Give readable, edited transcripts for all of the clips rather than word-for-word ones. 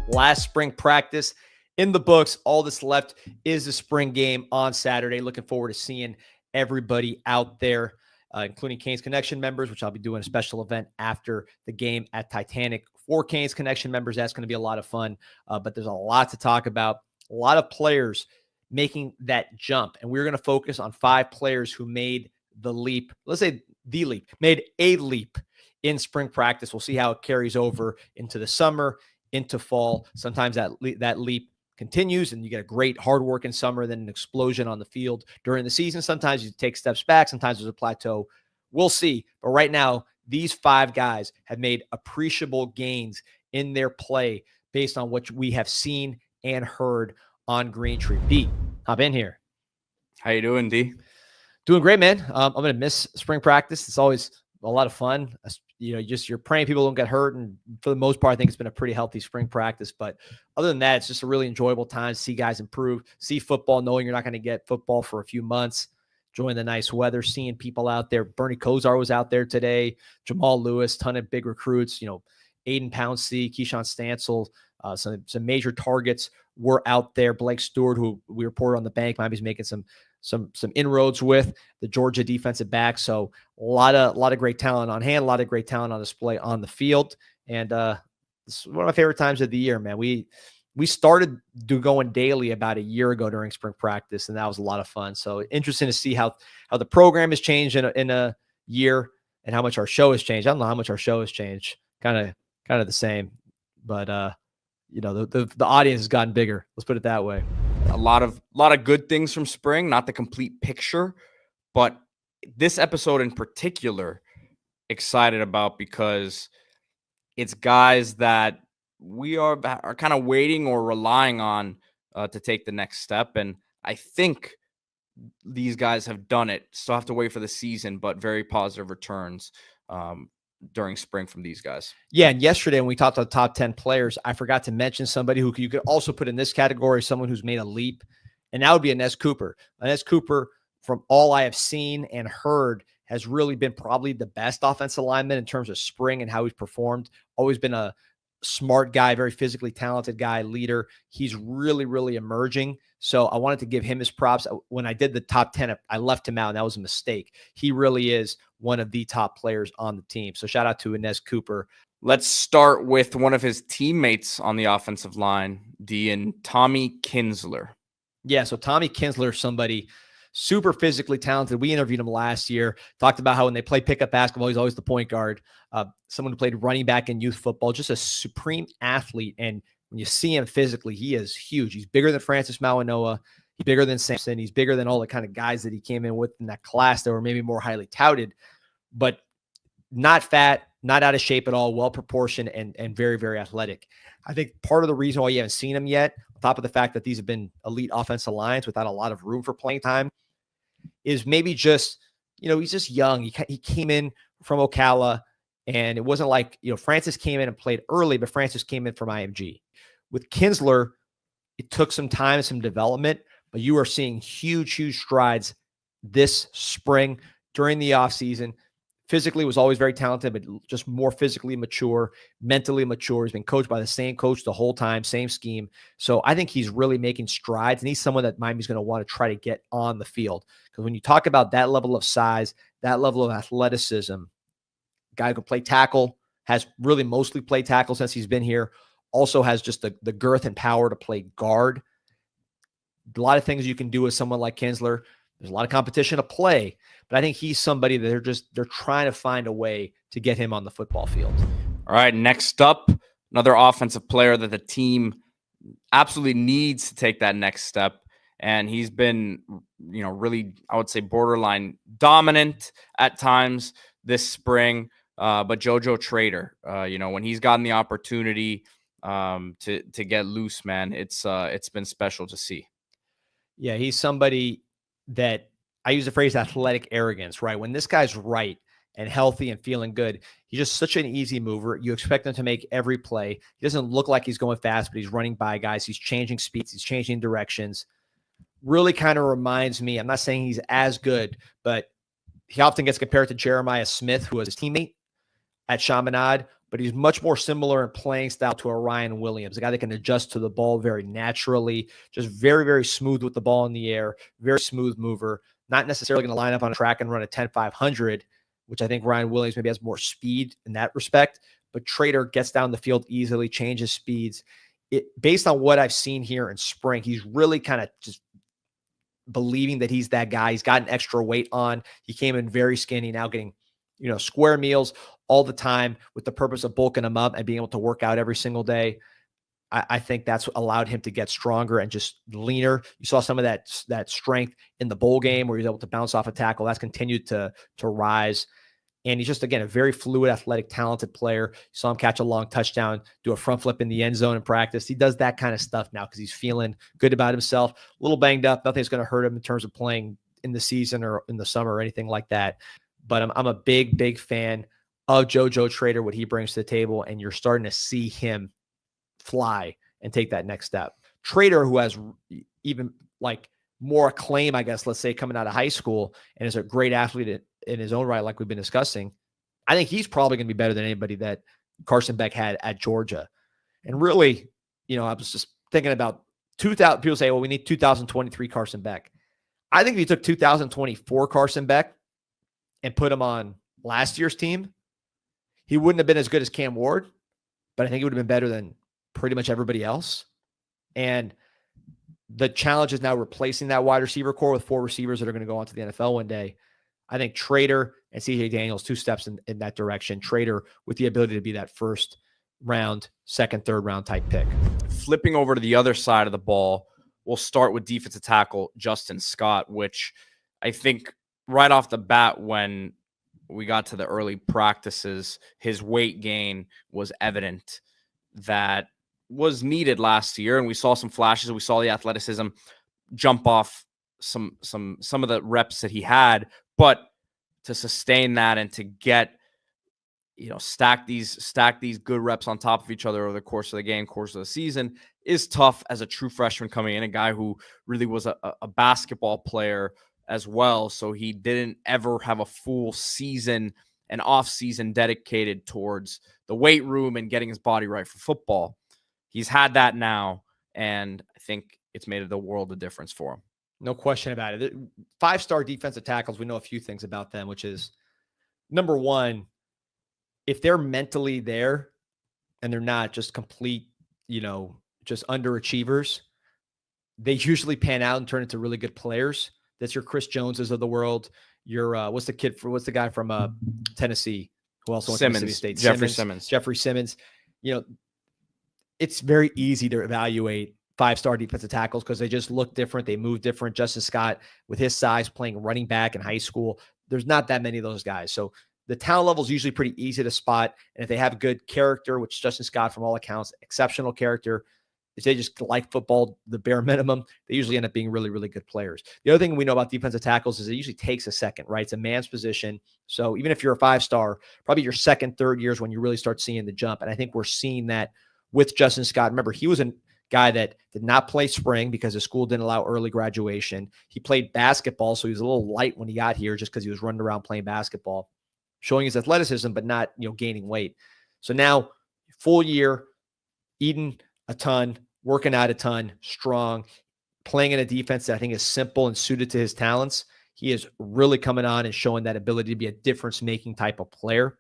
Last spring practice in the books. All that's left is the spring game on Saturday. Looking forward to seeing everybody out there, including Canes Connection members, which I'll be doing a special event after the game at Titanic for Canes Connection members. That's going to be a lot of fun, but there's a lot to talk about. A lot of players making that jump, and we're going to focus on 5 players who made the leap. Let's say the leap, made a leap in spring practice. We'll see how it carries over into the summer, into fall. Sometimes that leap continues and you get a great hard work in summer, then an explosion on the field during the season. Sometimes you take steps back. Sometimes there's a plateau. We'll see. But right now, these 5 guys have made appreciable gains in their play based on what we have seen and heard on Green Tree. B, hop in here. How you doing, D? Doing great, man. I'm going to miss spring practice. It's always a lot of fun. You're praying people don't get hurt. And for the most part, I think it's been a pretty healthy spring practice. But other than that, it's just a really enjoyable time to see guys improve, see football, knowing you're not going to get football for a few months, enjoying the nice weather, seeing people out there. Bernie Kosar was out there today, Jamal Lewis, ton of big recruits, Aiden Pouncey, Keyshawn Stansel, some major targets were out there. Blake Stewart, who we reported on the bank, Miami's making some inroads with the Georgia defensive back. So a lot of great talent on hand, a lot of great talent on display on the field. And this is one of my favorite times of the year, man. We started going daily about a year ago during spring practice, and that was a lot of fun. So interesting to see how the program has changed in a year and how much our show has changed. I don't know how much our show has changed. Kind of the same, but the audience has gotten bigger. Let's put it that way. A lot of good things from spring, not the complete picture, but this episode in particular, excited about because it's guys that we are kind of waiting or relying on to take the next step. And I think these guys have done it. Still have to wait for the season, but very positive returns during spring from these guys. Yeah, and yesterday when we talked about the top 10 players, I forgot to mention somebody who you could also put in this category, someone who's made a leap, and that would be Inez Cooper. Inez Cooper, from all I have seen and heard, has really been probably the best offensive lineman in terms of spring and how he's performed. Always been a smart guy, very physically talented guy, leader. He's really, really emerging. So I wanted to give him his props. When I did the top 10, I left him out, and that was a mistake. He really is one of the top players on the team. So shout out to Inez Cooper. Let's start with one of his teammates on the offensive line, and Tommy Kinsler. Yeah, so Tommy Kinsler, somebody super physically talented. We interviewed him last year, talked about how when they play pickup basketball, he's always the point guard. Someone who played running back in youth football, just a supreme athlete. And when you see him physically, he is huge. He's bigger than Francis Mawanoa. He's bigger than Sampson. He's bigger than all the kind of guys that he came in with in that class that were maybe more highly touted, but not fat, not out of shape at all, well-proportioned, and very, very athletic. I think part of the reason why you haven't seen him yet, on top of the fact that these have been elite offensive lines without a lot of room for playing time, is maybe just, he's just young. He came in from Ocala, and it wasn't like, Francis came in and played early, but Francis came in from IMG. With Kinsler, it took some time, some development, but you are seeing huge, huge strides this spring during the offseason. Physically was always very talented, but just more physically mature, mentally mature. He's been coached by the same coach the whole time, same scheme. So I think he's really making strides, and he's someone that Miami's going to want to try to get on the field. Because when you talk about that level of size, that level of athleticism, guy who can play tackle, has really mostly played tackle since he's been here, also has just the girth and power to play guard. A lot of things you can do with someone like Kinsler. There's a lot of competition to play, but I think he's somebody that they're trying to find a way to get him on the football field. All right, next up, another offensive player that the team absolutely needs to take that next step. And he's been, really, I would say, borderline dominant at times this spring. But Jojo Trader, when he's gotten the opportunity to get loose, man, it's been special to see. Yeah, he's somebody that I use the phrase athletic arrogance, right? When this guy's right and healthy and feeling good, he's just such an easy mover. You expect him to make every play. He doesn't look like he's going fast, but he's running by guys. He's changing speeds. He's changing directions. Really kind of reminds me, I'm not saying he's as good, but he often gets compared to Jeremiah Smith, who was his teammate at Chaminade, but but he's much more similar in playing style to a Ryan Williams, a guy that can adjust to the ball very naturally, just very, very smooth with the ball in the air, very smooth mover, not necessarily going to line up on a track and run a 10-500, which I think Ryan Williams maybe has more speed in that respect, but Trader gets down the field easily, changes speeds. Based on what I've seen here in spring, he's really kind of just believing that he's that guy. He's got an extra weight on. He came in very skinny, now getting, square meals all the time with the purpose of bulking him up and being able to work out every single day. I think that's allowed him to get stronger and just leaner. You saw some of that strength in the bowl game where he was able to bounce off a tackle. That's continued to rise. And he's just, again, a very fluid, athletic, talented player. You saw him catch a long touchdown, do a front flip in the end zone in practice. He does that kind of stuff now because he's feeling good about himself. A little banged up. Nothing's going to hurt him in terms of playing in the season or in the summer or anything like that. But I'm a big, big fan of Jojo Trader, what he brings to the table, and you're starting to see him fly and take that next step. Trader, who has even more acclaim, I guess, let's say, coming out of high school and is a great athlete in his own right, like we've been discussing, I think he's probably going to be better than anybody that Carson Beck had at Georgia. And really, I was just thinking about 2000. People say, well, we need 2023 Carson Beck. I think if you took 2024 Carson Beck and put him on last year's team, he wouldn't have been as good as Cam Ward, but I think he would have been better than pretty much everybody else. And the challenge is now replacing that wide receiver core with 4 receivers that are going to go on to the NFL one day. I think Trader and CJ Daniels, 2 steps in that direction. Trader with the ability to be that first round, second, third round type pick. Flipping over to the other side of the ball, we'll start with defensive tackle Justin Scott, which I think right off the bat when we got to the early practices, his weight gain was evident. That was needed last year, and we saw some flashes. We saw the athleticism jump off some of the reps that he had, but to sustain that and to get, stack these good reps on top of each other over the course of the game, course of the season is tough as a true freshman coming in, a guy who really was a basketball player as well. So he didn't ever have a full season and off season dedicated towards the weight room and getting his body right for football. He's had that now, and I think it's made the world of difference for him. No question about it. 5-star defensive tackles, we know a few things about them, which is, number one, if they're mentally there and they're not just complete, just underachievers, they usually pan out and turn into really good players. That's your Chris Joneses of the world. Your what's the guy from Tennessee who also went to Mississippi State? Jeffrey Simmons. It's very easy to evaluate 5-star defensive tackles because they just look different. They move different. Justin Scott, with his size, playing running back in high school, there's not that many of those guys. So the talent level is usually pretty easy to spot. And if they have good character, which Justin Scott, from all accounts, exceptional character, if they just like football, the bare minimum, they usually end up being really, really good players. The other thing we know about defensive tackles is it usually takes a second, right? It's a man's position. So even if you're a 5-star, probably your second, third year is when you really start seeing the jump. And I think we're seeing that with Justin Scott. Remember, he was a guy that did not play spring because his school didn't allow early graduation. He played basketball, so he was a little light when he got here just because he was running around playing basketball, showing his athleticism, but not, gaining weight. So now, full year, eating a ton, working out a ton, strong, playing in a defense that I think is simple and suited to his talents. He is really coming on and showing that ability to be a difference-making type of player.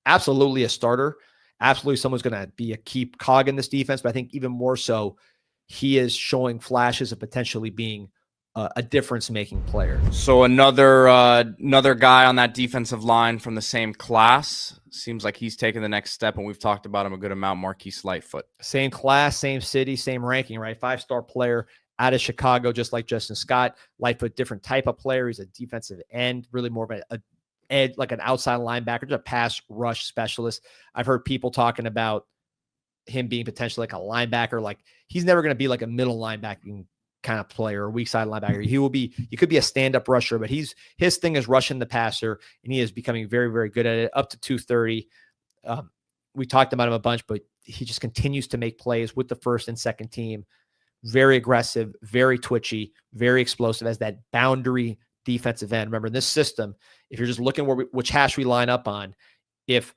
Absolutely a starter. Absolutely someone's going to be a key cog in this defense, but I think even more so, he is showing flashes of potentially being a difference-making player. So another guy on that defensive line from the same class. Seems like he's taking the next step, and we've talked about him a good amount, Maris Lightfoot. Same class, same city, same ranking, right? 5-star player out of Chicago, just like Justin Scott. Lightfoot, different type of player. He's a defensive end, really more of a edge, like an outside linebacker, just a pass rush specialist. I've heard people talking about him being potentially like a linebacker. Like, he's never going to be like a middle linebacking kind of player or weak side linebacker. He could be a stand-up rusher, but his thing is rushing the passer, and he is becoming very, very good at it, up to 230. We talked about him a bunch, but he just continues to make plays with the first and second team. Very aggressive, very twitchy, very explosive as that boundary defensive end. Remember, in this system, if you're just looking which hash we line up on, if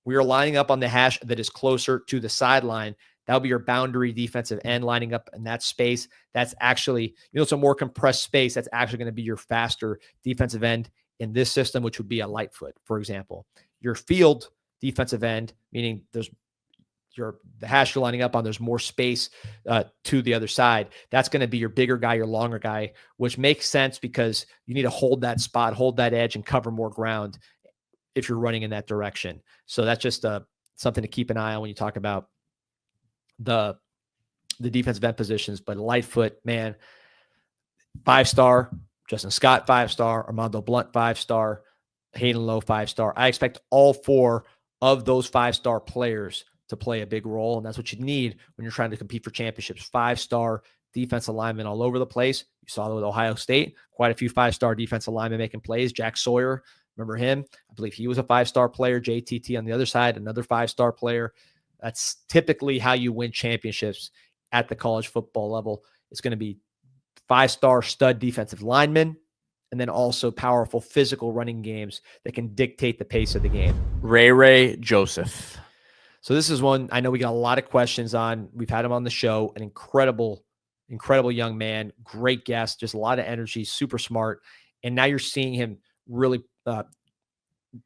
We are lining up on the hash that is closer to the sideline. That'll be your boundary defensive end lining up in that space. That's actually, it's a more compressed space. That's actually going to be your faster defensive end in this system, which would be a Lightfoot, for example. Your field defensive end, meaning the hash you're lining up on, there's more space to the other side. That's going to be your bigger guy, your longer guy, which makes sense because you need to hold that spot, hold that edge, and cover more ground if you're running in that direction. So that's just something to keep an eye on when you talk about the defensive end positions. But Lightfoot, man, 5-star. Justin Scott, 5-star. Armando Blunt, 5-star. Hayden Lowe, 5-star. I expect all 4 of those 5-star players to play a big role, and that's what you need when you're trying to compete for championships. 5-star defensive linemen all over the place. You saw that with Ohio State, quite a few 5-star defensive linemen making plays. Jack Sawyer, remember him? I believe he was a 5-star player. JTT on the other side, another 5-star player. That's typically how you win championships at the college football level. It's going to be 5-star stud defensive linemen, and then also powerful physical running games that can dictate the pace of the game. Ray Joseph. So this is one I know we got a lot of questions on. We've had him on the show, an incredible young man, great guest, just a lot of energy, super smart. And now you're seeing him really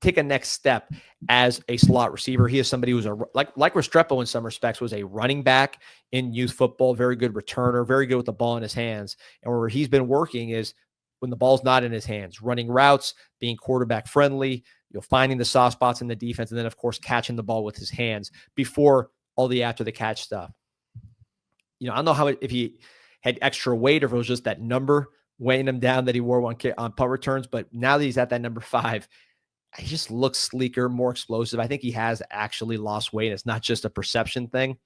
take a next step as a slot receiver. He is somebody who's like Restrepo in some respects, was a running back in youth football, very good returner, very good with the ball in his hands. And where he's been working is when the ball's not in his hands, running routes, being quarterback friendly, finding the soft spots in the defense, and then, of course, catching the ball with his hands before all the after the catch stuff. I don't know if he had extra weight or if it was just that number weighing him down that he wore on punt returns, but now that he's at that number 5, he just looks sleeker, more explosive. I think he has actually lost weight. It's not just a perception thing,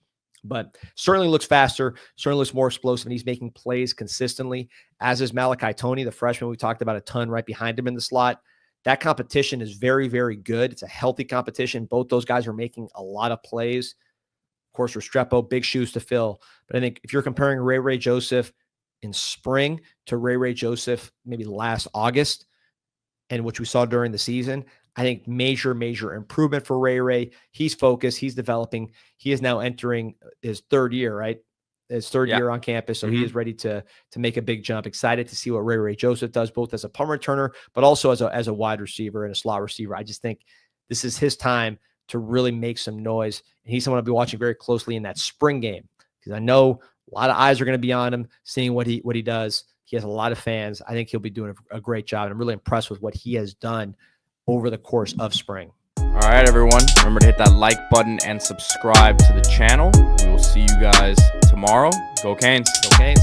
but certainly looks faster, certainly looks more explosive, and he's making plays consistently, as is Malachi Toney, the freshman we talked about a ton right behind him in the slot. That competition is very, very good. It's a healthy competition. Both those guys are making a lot of plays. Of course, Restrepo, big shoes to fill. But I think if you're comparing Ray Joseph in spring to Ray Joseph maybe last August and what we saw during the season, I think major improvement for Ray. He's focused. He's developing. He is now entering his 3rd year, right? His 3rd year on campus. So he is ready to make a big jump. Excited to see what Ray Joseph does, both as a punt returner, but also as a wide receiver and a slot receiver. I just think this is his time to really make some noise. And he's someone I'll be watching very closely in that spring game, because I know a lot of eyes are going to be on him, seeing what he does. He has a lot of fans. I think he'll be doing a great job. And I'm really impressed with what he has done over the course of spring. All right, everyone. Remember to hit that like button and subscribe to the channel. We will see you guys tomorrow. Go Canes. Go Canes.